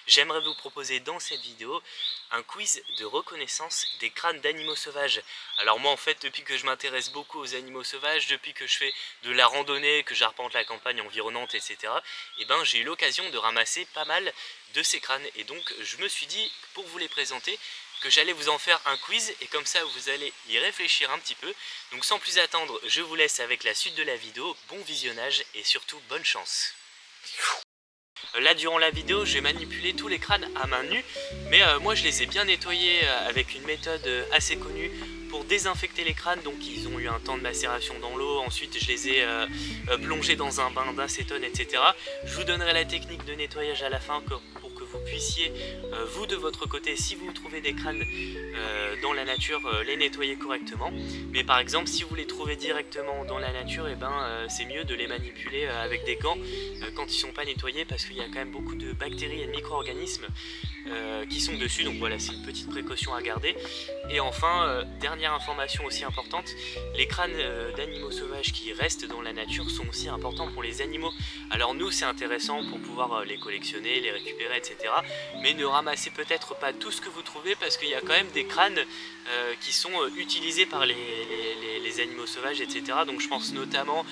j'aimerais vous proposer dans cette vidéo un quiz de reconnaissance des crânes d'animaux sauvages. Alors moi en fait depuis que je m'intéresse beaucoup aux animaux sauvages, depuis que je fais de la randonnée, que j'arpente la campagne environnante, etc. Et ben j'ai eu l'occasion de ramasser pas mal de ces crânes et donc je me suis dit pour vous les présenter que j'allais vous en faire un quiz et comme ça vous allez y réfléchir un petit peu. Donc sans plus attendre, je vous laisse avec la suite de la vidéo, bon visionnage et surtout bonne chance. Là durant la vidéo j'ai manipulé tous les crânes à main nue, mais moi je les ai bien nettoyés avec une méthode assez connue pour désinfecter les crânes. Donc ils ont eu un temps de macération dans l'eau, ensuite je les ai plongés dans un bain d'acétone, etc. Je vous donnerai la technique de nettoyage à la fin pour que vous puissiez, vous de votre côté, si vous trouvez des crânes dans la nature, les nettoyer correctement. Mais par exemple si vous les trouvez directement dans la nature, et c'est mieux de les manipuler avec des gants quand ils ne sont pas nettoyés, parce qu'il y a quand même beaucoup de bactéries et de micro-organismes qui sont dessus, donc voilà, c'est une petite précaution à garder. Et enfin, dernière information aussi importante, les crânes d'animaux sauvages qui restent dans la nature sont aussi importants pour les animaux. Alors nous c'est intéressant pour pouvoir les collectionner, les récupérer, etc. Mais ne ramassez peut-être pas tout ce que vous trouvez, parce qu'il y a quand même des crânes qui sont utilisés par les animaux sauvages, etc. Donc je pense notamment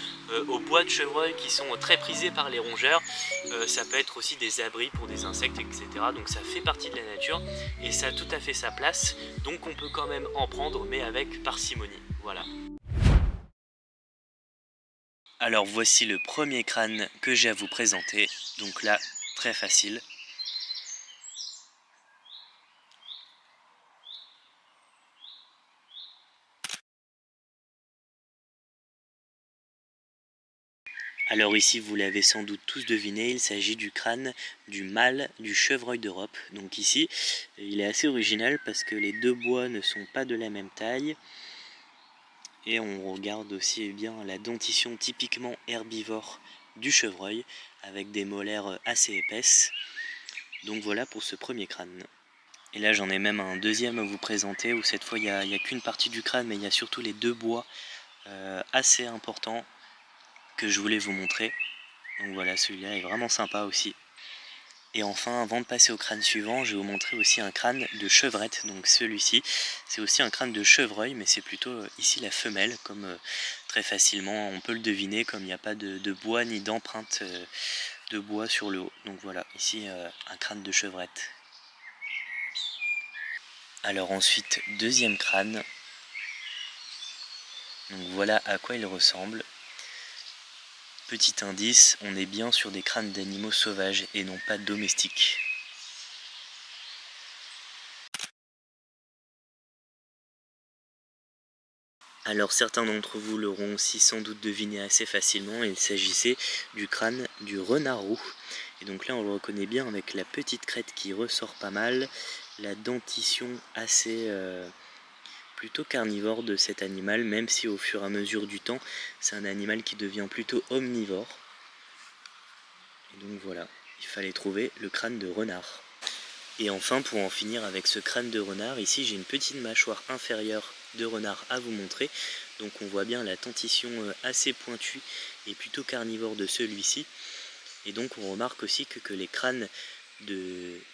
aux bois de chevreuil qui sont très prisés par les rongeurs. Ça peut être aussi des abris pour des insectes, etc. Donc ça fait partie de la nature et ça a tout à fait sa place. Donc on peut quand même en prendre, mais avec parcimonie. Voilà. Alors voici le premier crâne que j'ai à vous présenter. Donc là, très facile. Alors ici, vous l'avez sans doute tous deviné, il s'agit du crâne du mâle du chevreuil d'Europe. Donc ici, il est assez original parce que les deux bois ne sont pas de la même taille. Et on regarde aussi bien la dentition typiquement herbivore du chevreuil, avec des molaires assez épaisses. Donc voilà pour ce premier crâne. Et là j'en ai même un deuxième à vous présenter, où cette fois il n'y a qu'une partie du crâne, mais il y a surtout les deux bois assez importants que je voulais vous montrer. Donc voilà, celui-là est vraiment sympa aussi. Et enfin, avant de passer au crâne suivant, je vais vous montrer aussi un crâne de chevrette. Donc celui-ci, c'est aussi un crâne de chevreuil, mais c'est plutôt ici la femelle, comme très facilement on peut le deviner, comme il n'y a pas de bois ni d'empreinte de bois sur le haut. Donc voilà, ici un crâne de chevrette. Alors ensuite, deuxième crâne. Donc voilà à quoi il ressemble. Petit indice, on est bien sur des crânes d'animaux sauvages et non pas domestiques. Alors certains d'entre vous l'auront aussi sans doute deviné assez facilement, il s'agissait du crâne du renard roux. Et donc là on le reconnaît bien avec la petite crête qui ressort pas mal, la dentition assez plutôt carnivore de cet animal, même si au fur et à mesure du temps c'est un animal qui devient plutôt omnivore. Et donc voilà, il fallait trouver le crâne de renard. Et enfin, pour en finir avec ce crâne de renard, ici j'ai une petite mâchoire inférieure de renard à vous montrer. Donc on voit bien la dentition assez pointue et plutôt carnivore de celui-ci. Et donc on remarque aussi que les crânes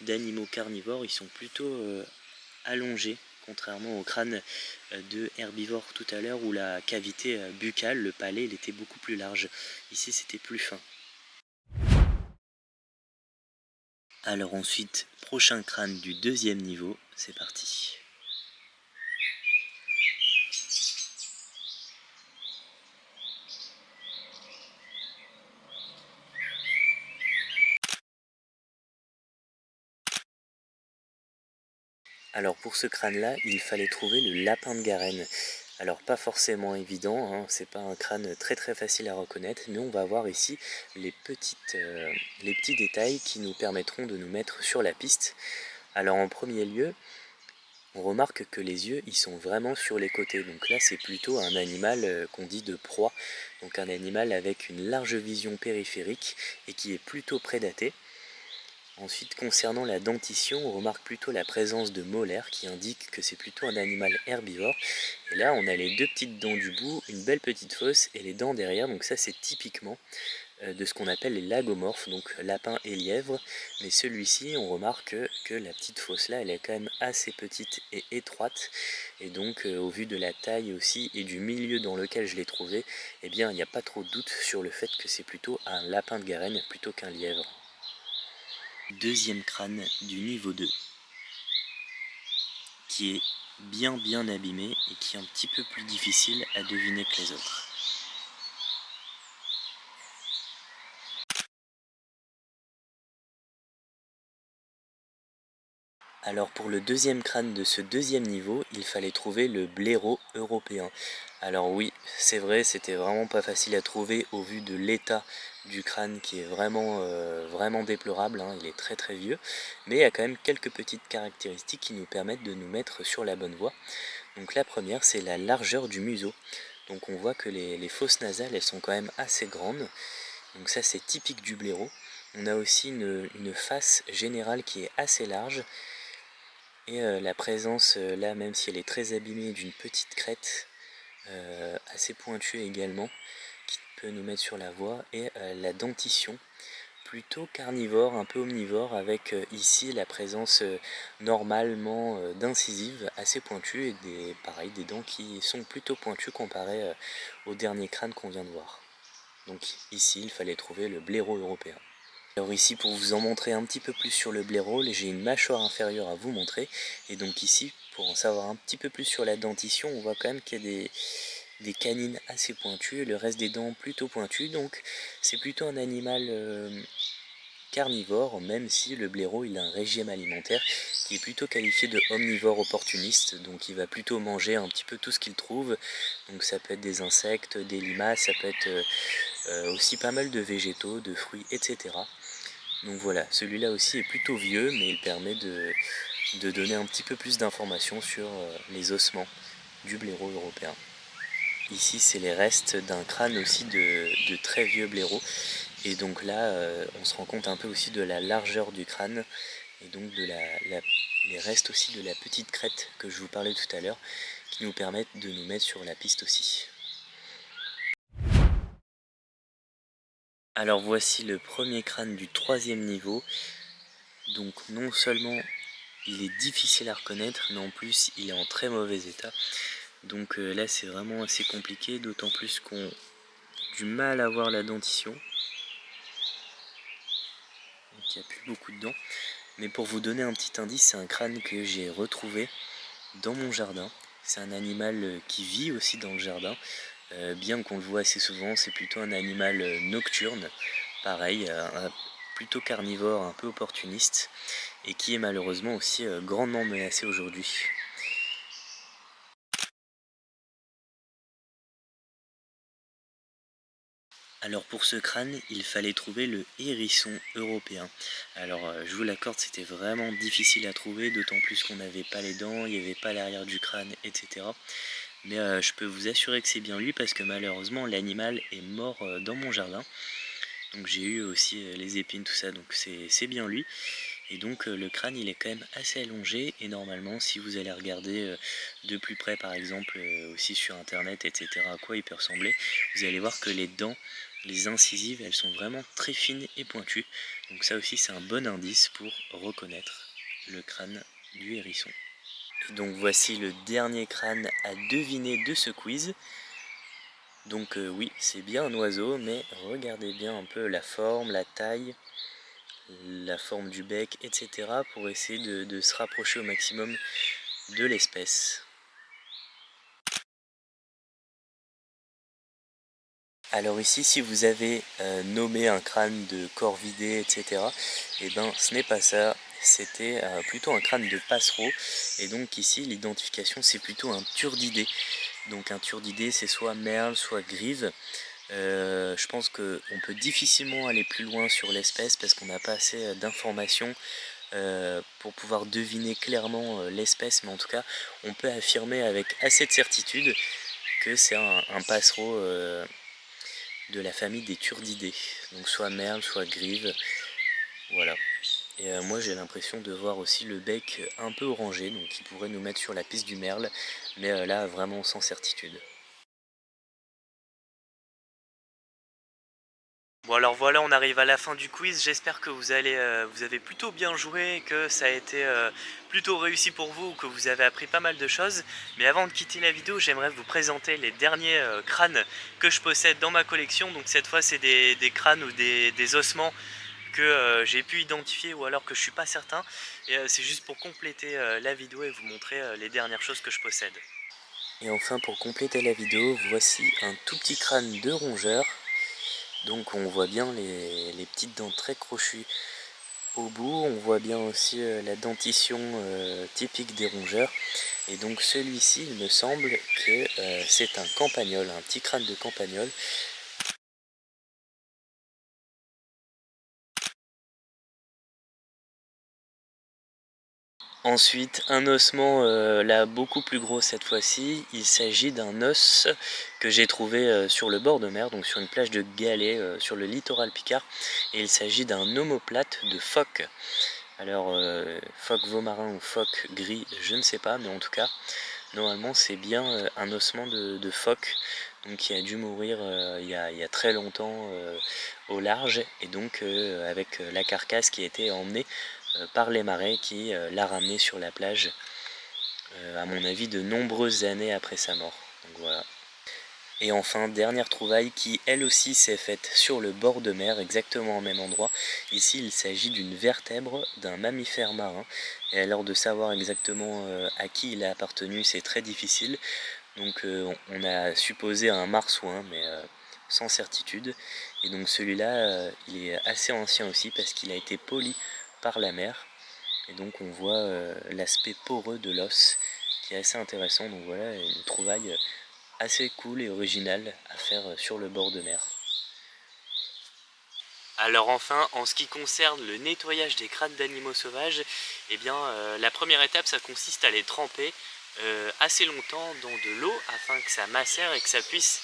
d'animaux carnivores, ils sont plutôt allongés, contrairement au crâne de herbivores tout à l'heure où la cavité buccale, le palais, il était beaucoup plus large. Ici c'était plus fin. Alors ensuite, prochain crâne du deuxième niveau, c'est parti. Alors pour ce crâne-là, il fallait trouver le lapin de Garenne. Alors pas forcément évident, hein, c'est pas un crâne très très facile à reconnaître, mais on va voir ici les petits détails qui nous permettront de nous mettre sur la piste. Alors en premier lieu, on remarque que les yeux ils sont vraiment sur les côtés, donc là c'est plutôt un animal qu'on dit de proie, donc un animal avec une large vision périphérique et qui est plutôt prédaté. Ensuite, concernant la dentition, on remarque plutôt la présence de molaires qui indiquent que c'est plutôt un animal herbivore. Et là, on a les deux petites dents du bout, une belle petite fosse et les dents derrière, donc ça c'est typiquement de ce qu'on appelle les lagomorphes, donc lapins et lièvres, mais celui-ci on remarque que la petite fosse là elle est quand même assez petite et étroite, et donc au vu de la taille aussi et du milieu dans lequel je l'ai trouvé, eh bien il n'y a pas trop de doute sur le fait que c'est plutôt un lapin de Garenne plutôt qu'un lièvre. Deuxième crâne du niveau 2, qui est bien abîmé et qui est un petit peu plus difficile à deviner que les autres. Alors pour le deuxième crâne de ce deuxième niveau, il fallait trouver le blaireau européen. Alors oui, c'est vrai, c'était vraiment pas facile à trouver au vu de l'état du crâne qui est vraiment déplorable, hein, il est très vieux, mais il y a quand même quelques petites caractéristiques qui nous permettent de nous mettre sur la bonne voie. Donc la première, c'est la largeur du museau. Donc on voit que les fosses nasales, elles sont quand même assez grandes, donc ça c'est typique du blaireau. On a aussi une face générale qui est assez large, et la présence, là, même si elle est très abîmée, d'une petite crête assez pointue également, qui peut nous mettre sur la voie, et la dentition, plutôt carnivore, un peu omnivore, avec ici la présence normalement d'incisives assez pointues, et pareil, des dents qui sont plutôt pointues comparé au dernier crâne qu'on vient de voir. Donc ici, il fallait trouver le blaireau européen. Alors ici, pour vous en montrer un petit peu plus sur le blaireau, j'ai une mâchoire inférieure à vous montrer, et donc ici, pour en savoir un petit peu plus sur la dentition, on voit quand même qu'il y a des canines assez pointues, et le reste des dents plutôt pointues, donc c'est plutôt un animal carnivore, même si le blaireau il a un régime alimentaire qui est plutôt qualifié de omnivore opportuniste, donc il va plutôt manger un petit peu tout ce qu'il trouve, donc ça peut être des insectes, des limaces, ça peut être aussi pas mal de végétaux, de fruits, etc. Donc voilà, celui-là aussi est plutôt vieux, mais il permet de donner un petit peu plus d'informations sur les ossements du blaireau européen. Ici, c'est les restes d'un crâne aussi de très vieux blaireau. Et donc là, on se rend compte un peu aussi de la largeur du crâne, et donc de les restes aussi de la petite crête que je vous parlais tout à l'heure, qui nous permettent de nous mettre sur la piste aussi. Alors voici le premier crâne du troisième niveau. Donc non seulement il est difficile à reconnaître, mais en plus il est en très mauvais état. Donc là c'est vraiment assez compliqué, d'autant plus qu'on a du mal à voir la dentition. Donc il n'y a plus beaucoup de dents. Mais pour vous donner un petit indice, c'est un crâne que j'ai retrouvé dans mon jardin. C'est un animal qui vit aussi dans le jardin. Bien qu'on le voit assez souvent, c'est plutôt un animal nocturne. Pareil, plutôt carnivore, un peu opportuniste, et qui est malheureusement aussi grandement menacé aujourd'hui. Alors pour ce crâne, il fallait trouver le hérisson européen. Alors je vous l'accorde, c'était vraiment difficile à trouver, d'autant plus qu'on n'avait pas les dents, il n'y avait pas l'arrière du crâne, etc. Mais je peux vous assurer que c'est bien lui, parce que malheureusement l'animal est mort dans mon jardin. Donc j'ai eu aussi les épines, tout ça, donc c'est bien lui. Et donc le crâne il est quand même assez allongé, et normalement si vous allez regarder de plus près par exemple aussi sur internet, etc., à quoi il peut ressembler, vous allez voir que les dents, les incisives, elles sont vraiment très fines et pointues. Donc ça aussi c'est un bon indice pour reconnaître le crâne du hérisson. Et donc voici le dernier crâne à deviner de ce quiz. Donc oui, c'est bien un oiseau, mais regardez bien un peu la forme, la taille, la forme du bec, etc. pour essayer de se rapprocher au maximum de l'espèce. Alors ici, si vous avez nommé un crâne de corvidé, etc., eh ben ce n'est pas ça, c'était plutôt un crâne de passereau, et donc ici l'identification c'est plutôt un turdidé. Donc un turdidé c'est soit merle, soit grive. Je pense qu'on peut difficilement aller plus loin sur l'espèce parce qu'on n'a pas assez d'informations pour pouvoir deviner clairement l'espèce, mais en tout cas on peut affirmer avec assez de certitude que c'est un passereau de la famille des turdidés, donc soit merle, soit grive, voilà. Et moi j'ai l'impression de voir aussi le bec un peu orangé, donc qui pourrait nous mettre sur la piste du merle, mais là vraiment sans certitude. Bon alors voilà, on arrive à la fin du quiz, j'espère que vous avez plutôt bien joué, que ça a été plutôt réussi pour vous, que vous avez appris pas mal de choses. Mais avant de quitter la vidéo, j'aimerais vous présenter les derniers crânes que je possède dans ma collection. Donc cette fois c'est des crânes ou des ossements que j'ai pu identifier ou alors que je suis pas certain. Et c'est juste pour compléter la vidéo et vous montrer les dernières choses que je possède. Et enfin pour compléter la vidéo, voici un tout petit crâne de rongeur. Donc on voit bien les petites dents très crochues au bout, on voit bien aussi la dentition typique des rongeurs. Et donc celui-ci, il me semble que c'est un campagnol, un petit crâne de campagnol. Ensuite, un ossement là beaucoup plus gros cette fois-ci, il s'agit d'un os que j'ai trouvé sur le bord de mer, donc sur une plage de galets sur le littoral picard, et il s'agit d'un omoplate de phoque. Alors phoque vaumarin ou phoque gris, je ne sais pas, mais en tout cas, normalement c'est bien un ossement de phoque, donc qui a dû mourir il y a très longtemps au large, et donc avec la carcasse qui a été emmenée par les marées qui l'a ramené sur la plage, à mon avis de nombreuses années après sa mort. Donc voilà. Et enfin, dernière trouvaille qui elle aussi s'est faite sur le bord de mer, exactement au même endroit. Ici il s'agit d'une vertèbre d'un mammifère marin. Et alors de savoir exactement à qui il a appartenu, c'est très difficile. Donc on a supposé un marsouin, mais sans certitude. Et donc celui-là, il est assez ancien aussi parce qu'il a été poli par la mer. Et donc on voit l'aspect poreux de l'os qui est assez intéressant. Donc voilà, une trouvaille assez cool et originale à faire sur le bord de mer. Alors enfin, en ce qui concerne le nettoyage des crânes d'animaux sauvages, eh bien la première étape ça consiste à les tremper assez longtemps dans de l'eau afin que ça macère et que ça puisse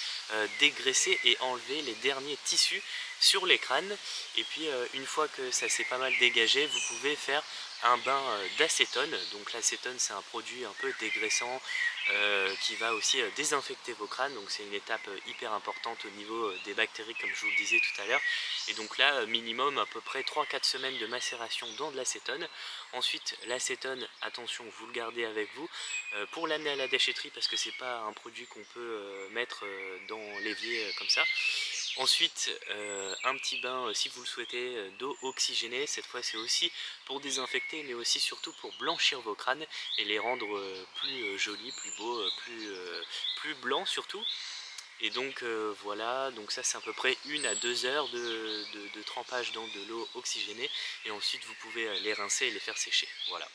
dégraisser et enlever les derniers tissus sur les crânes. Et puis une fois que ça s'est pas mal dégagé, vous pouvez faire un bain d'acétone. Donc l'acétone c'est un produit un peu dégraissant qui va aussi désinfecter vos crânes. Donc c'est une étape hyper importante au niveau des bactéries comme je vous le disais tout à l'heure. Et donc là minimum à peu près 3-4 semaines de macération dans de l'acétone. Ensuite l'acétone, attention, vous le gardez avec vous pour l'amener à la déchetterie parce que c'est pas un produit qu'on peut mettre dans l'évier comme ça. Ensuite un petit bain si vous le souhaitez d'eau oxygénée, cette fois c'est aussi pour désinfecter mais aussi surtout pour blanchir vos crânes et les rendre plus jolis, plus beaux, plus blancs surtout. Et donc voilà, donc ça c'est à peu près 1 à 2 heures de trempage dans de l'eau oxygénée et ensuite vous pouvez les rincer et les faire sécher, voilà.